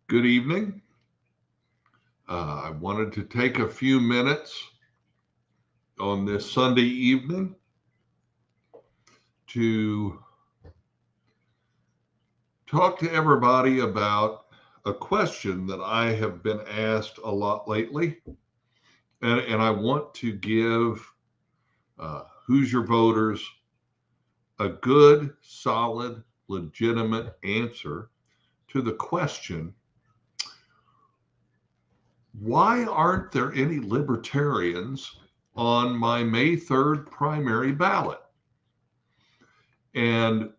Good evening. I wanted to take a few minutes on this Sunday evening to talk to everybody about a question that I have been asked a lot lately. And I want to give Hoosier voters a good, solid, legitimate answer to the question, why aren't there any libertarians on my May 3rd primary ballot? And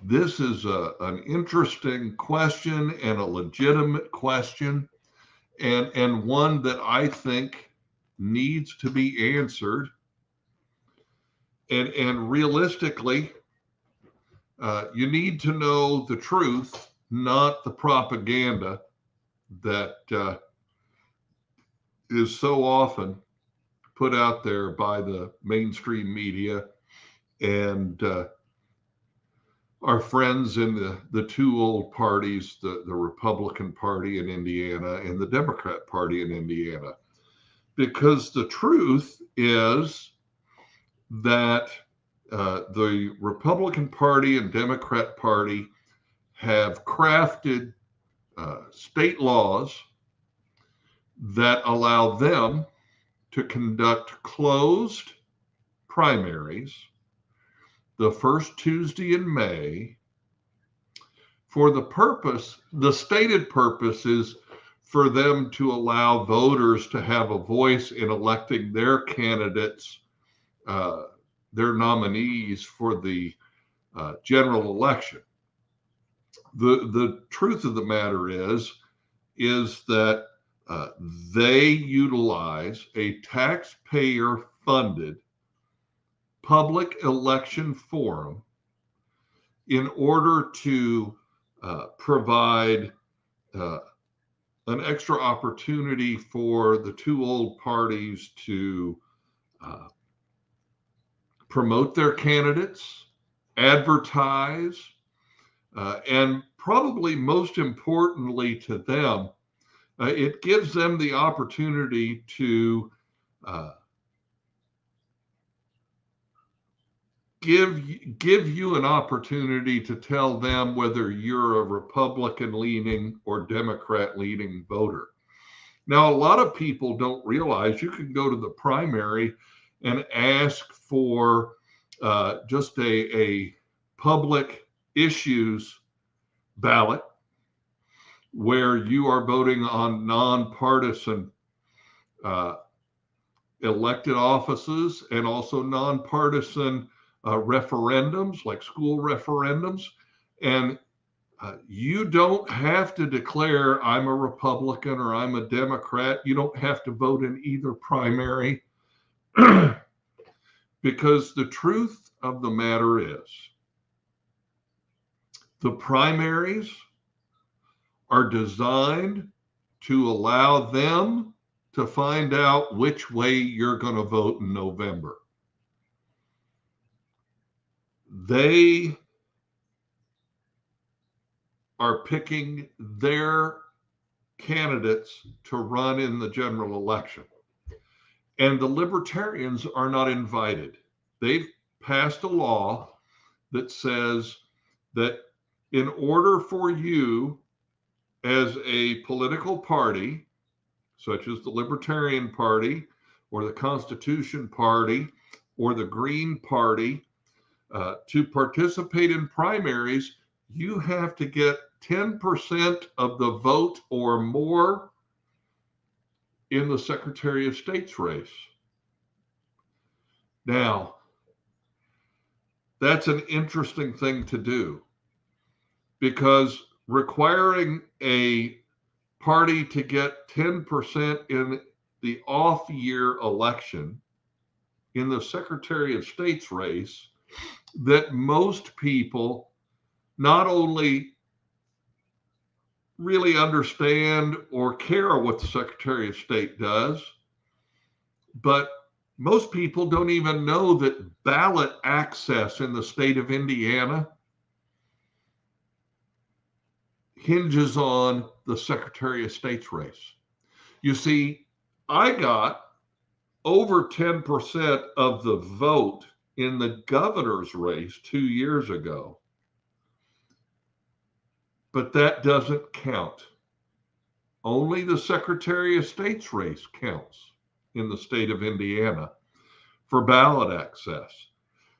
this is an interesting question and a legitimate question, and one that I think needs to be answered. And realistically, you need to know the truth, not the propaganda that is so often put out there by the mainstream media and our friends in the two old parties, the Republican Party in Indiana and the Democrat Party in Indiana. Because the truth is that the Republican Party and Democrat Party have crafted state laws that allow them to conduct closed primaries the first Tuesday in May for the stated purpose is for them to allow voters to have a voice in electing their candidates, their nominees for the general election. The truth of the matter is that they utilize a taxpayer-funded public election forum in order to provide an extra opportunity for the two old parties to promote their candidates, advertise, and probably most importantly to them, it gives them the opportunity to give you an opportunity to tell them whether you're a Republican leaning or Democrat leaning voter. Now, a lot of people don't realize you can go to the primary and ask for just a public issues ballot where you are voting on nonpartisan elected offices and also nonpartisan referendums like school referendums. And you don't have to declare I'm a Republican or I'm a Democrat. You don't have to vote in either primary because the truth of the matter is the primaries are designed to allow them to find out which way you're going to vote in November. They are picking their candidates to run in the general election. And the Libertarians are not invited. They've passed a law that says that in order for you as a political party, such as the Libertarian Party or the Constitution Party or the Green Party, to participate in primaries, you have to get 10% of the vote or more in the Secretary of State's race. Now, that's an interesting thing to do because requiring a party to get 10% in the off-year election in the Secretary of State's race that most people not only really understand or care what the Secretary of State does, but most people don't even know that ballot access in the state of Indiana hinges on the Secretary of State's race. You see, I got over 10% of the vote in the governor's race 2 years ago. But that doesn't count. Only the Secretary of State's race counts in the state of Indiana for ballot access.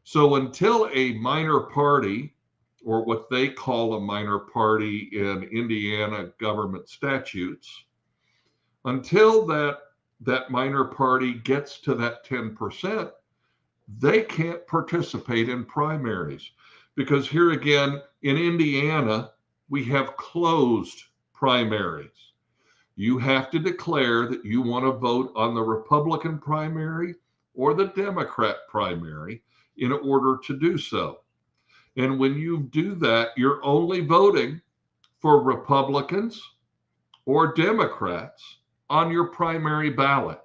So until a minor party, or what they call a minor party in Indiana government statutes, until that minor party gets to that 10%, they can't participate in primaries. Because here again, in Indiana, we have closed primaries. You have to declare that you want to vote on the Republican primary or the Democrat primary in order to do so. And when you do that, you're only voting for Republicans or Democrats on your primary ballot.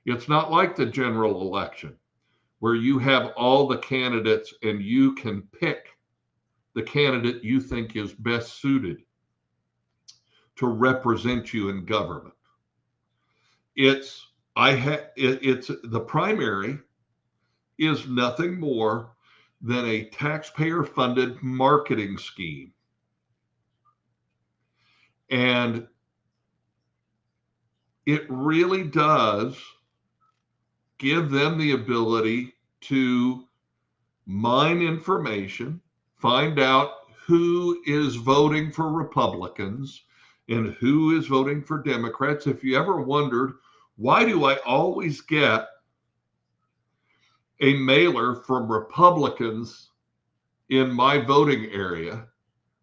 It's not like the general election where you have all the candidates and you can pick the candidate you think is best suited to represent you in government. It's the primary is nothing more than a taxpayer-funded marketing scheme. And it really does give them the ability to mine information, find out who is voting for Republicans and who is voting for Democrats. If you ever wondered, why do I always get a mailer from Republicans in my voting area,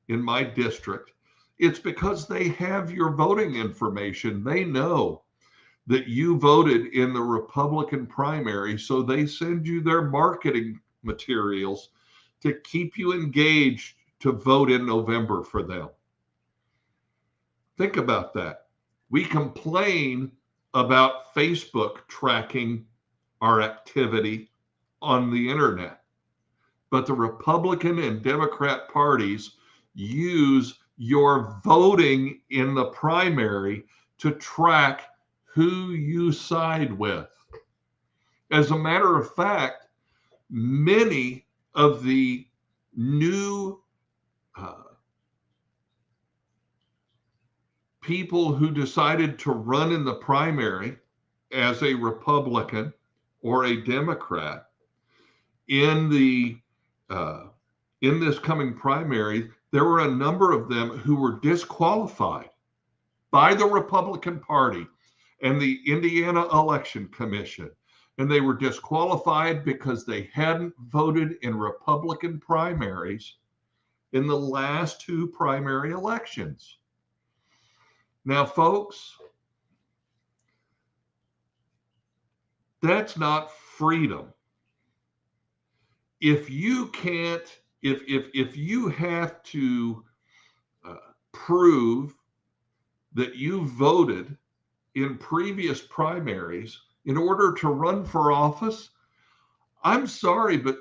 in my district? It's because they have your voting information. They know that you voted in the Republican primary, so they send you their marketing materials to keep you engaged to vote in November for them. Think about that. We complain about Facebook tracking our activity on the internet, but the Republican and Democrat parties use your voting in the primary to track who you side with. As a matter of fact, many of the new people who decided to run in the primary as a Republican or a Democrat in this coming primary, there were a number of them who were disqualified by the Republican Party and the Indiana Election Commission. And they were disqualified because they hadn't voted in Republican primaries in the last 2 primary elections. Now, folks, that's not freedom. If you can't, if you have to prove that you voted in previous primaries in order to run for office, I'm sorry, but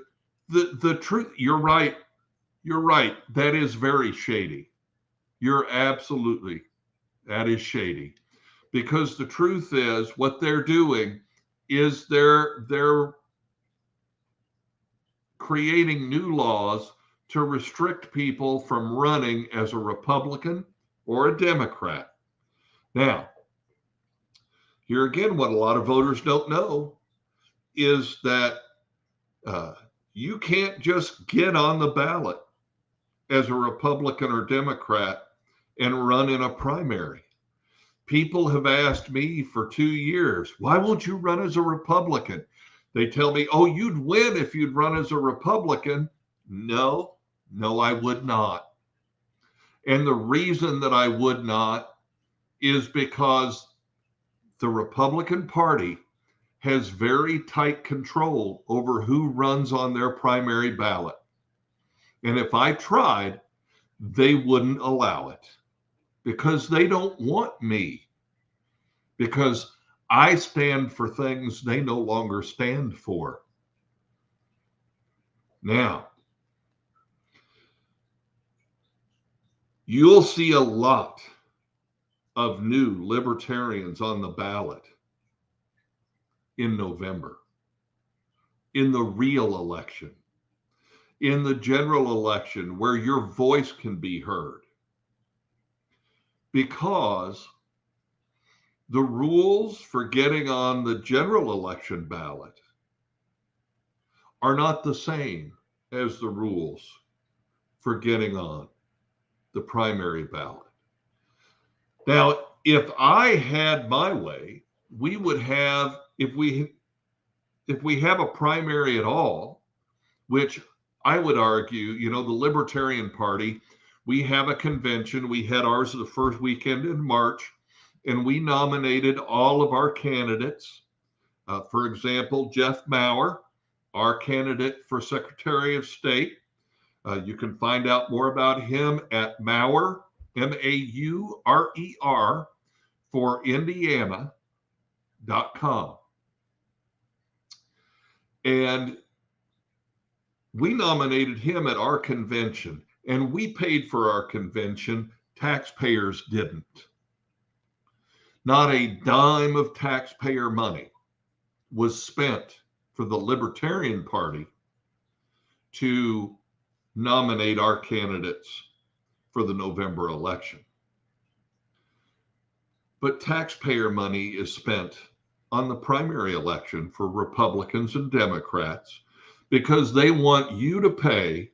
the truth, you're right. That is very shady. That is shady. Because the truth is, what they're doing is they're creating new laws to restrict people from running as a Republican or a Democrat. Now, here again, what a lot of voters don't know is that you can't just get on the ballot as a Republican or Democrat and run in a primary. People have asked me for 2 years, why won't you run as a Republican? They tell me, oh, you'd win if you'd run as a Republican. No, I would not. And the reason that I would not is because the Republican Party has very tight control over who runs on their primary ballot. And if I tried, they wouldn't allow it because they don't want me. Because I stand for things they no longer stand for. Now, You'll see a lot of new libertarians on the ballot in November, in the real election, in the general election where your voice can be heard. Because the rules for getting on the general election ballot are not the same as the rules for getting on the primary ballot. Now, if I had my way, we would have, if we have a primary at all, which I would argue, the Libertarian Party, we have a convention. We had ours the first weekend in March, and we nominated all of our candidates. For example, Jeff Maurer, our candidate for Secretary of State. You can find out more about him at Maurer, Maurer, for Indiana.com. And we nominated him at our convention, and we paid for our convention. Taxpayers didn't. Not a dime of taxpayer money was spent for the Libertarian Party to nominate our candidates for the November election. But taxpayer money is spent on the primary election for Republicans and Democrats because they want you to pay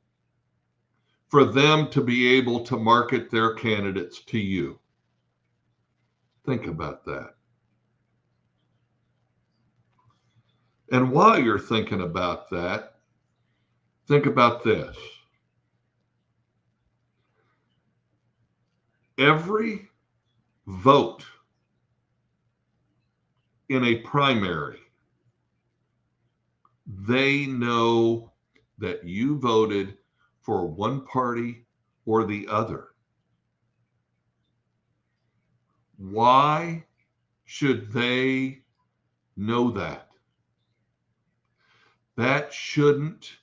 for them to be able to market their candidates to you. Think about that. And while you're thinking about that, think about this. Every vote in a primary, they know that you voted for one party or the other. Why should they know that? That shouldn't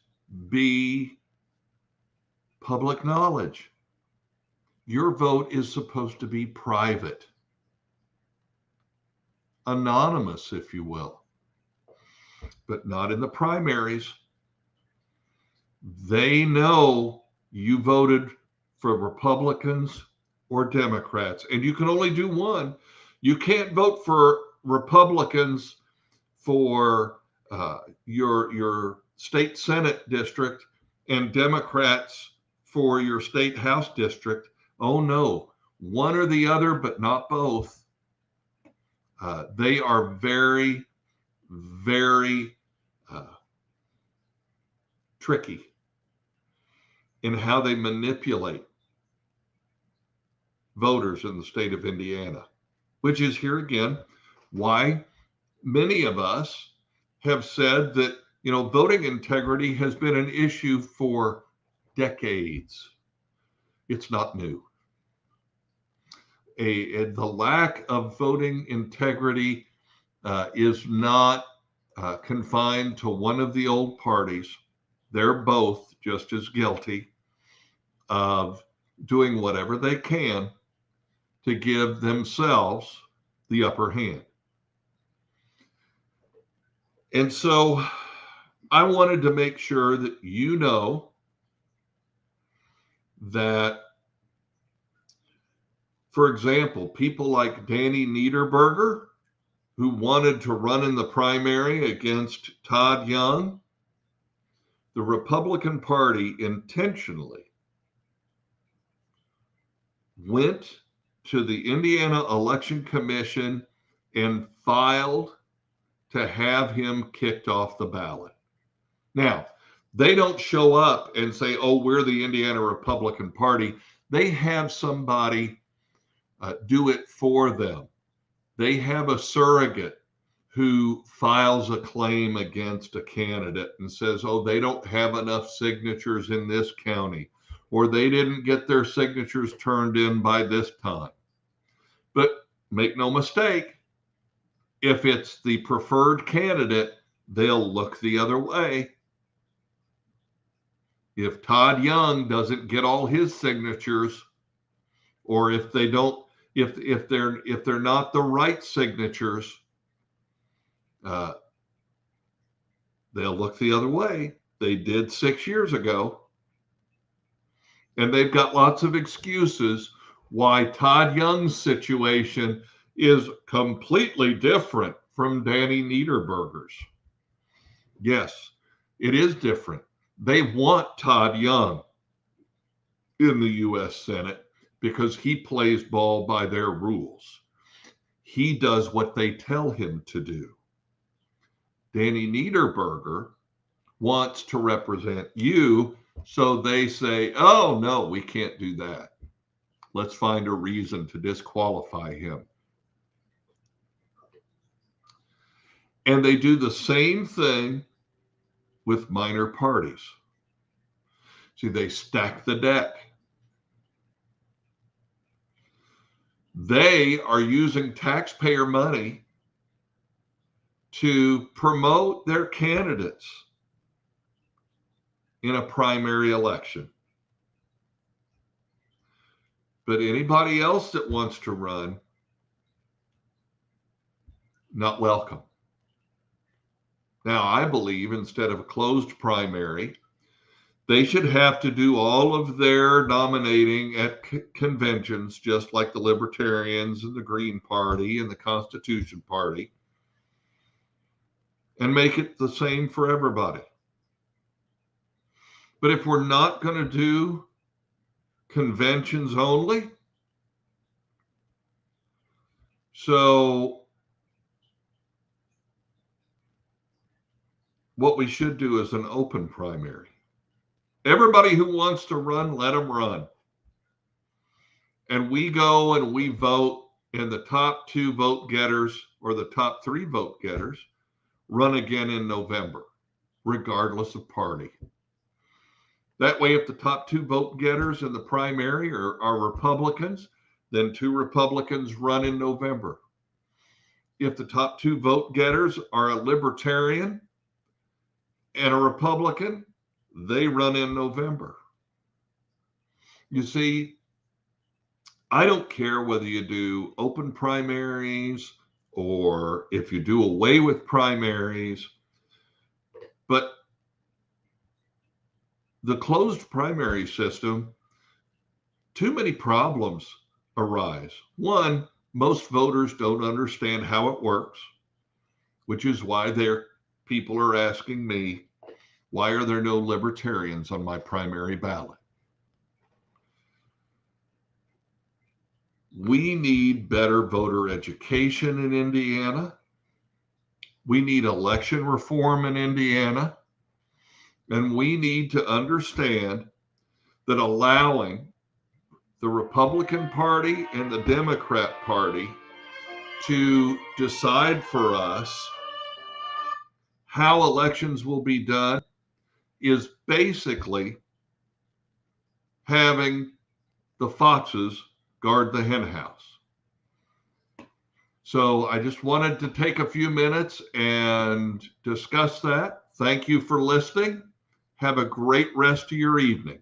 be public knowledge. Your vote is supposed to be private, anonymous, if you will, but not in the primaries. They know you voted for Republicans or Democrats, and you can only do one. You can't vote for Republicans for your state Senate district and Democrats for your state House district. Oh no, one or the other, but not both. They are very, very tricky in how they manipulate voters in the state of Indiana, which is here again why many of us have said that, voting integrity has been an issue for decades. It's not new. The lack of voting integrity is not confined to one of the old parties. They're both just as guilty of doing whatever they can to give themselves the upper hand. And so I wanted to make sure that you know that, for example, people like Danny Niederberger, who wanted to run in the primary against Todd Young, the Republican Party intentionally went to the Indiana Election Commission and filed to have him kicked off the ballot. Now, they don't show up and say, oh, we're the Indiana Republican Party. They have somebody do it for them. They have a surrogate who files a claim against a candidate and says, oh, they don't have enough signatures in this county, or they didn't get their signatures turned in by this time. But make no mistake, if it's the preferred candidate, they'll look the other way. If Todd Young doesn't get all his signatures, or if they don't, if they're not the right signatures, they'll look the other way. They did 6 years ago, and they've got lots of excuses why Todd Young's situation is completely different from Danny Niederberger's. Yes, it is different. They want Todd Young in the U.S. Senate because he plays ball by their rules. He does what they tell him to do. Danny Niederberger wants to represent you, so they say, oh, no, we can't do that. Let's find a reason to disqualify him. And they do the same thing with minor parties. See, they stack the deck. They are using taxpayer money to promote their candidates in a primary election. But anybody else that wants to run, not welcome. Now, I believe instead of a closed primary, they should have to do all of their nominating at conventions, just like the Libertarians and the Green Party and the Constitution Party, and make it the same for everybody. But if we're not going to do conventions only, so what we should do is an open primary. Everybody who wants to run, let them run. And we go and we vote, and the top 2 vote getters or the top 3 vote getters run again in November, regardless of party. That way, if the top 2 vote getters in the primary are Republicans, then 2 Republicans run in November. If the top 2 vote getters are a Libertarian and a Republican, they run in November. You see, I don't care whether you do open primaries or if you do away with primaries, but the closed primary system, too many problems arise. One, most voters don't understand how it works, which is why people are asking me, why are there no Libertarians on my primary ballot? We need better voter education in Indiana. We need election reform in Indiana. And we need to understand that allowing the Republican Party and the Democrat Party to decide for us how elections will be done is basically having the foxes guard the hen house. So I just wanted to take a few minutes and discuss that. Thank you for listening. Have a great rest of your evening.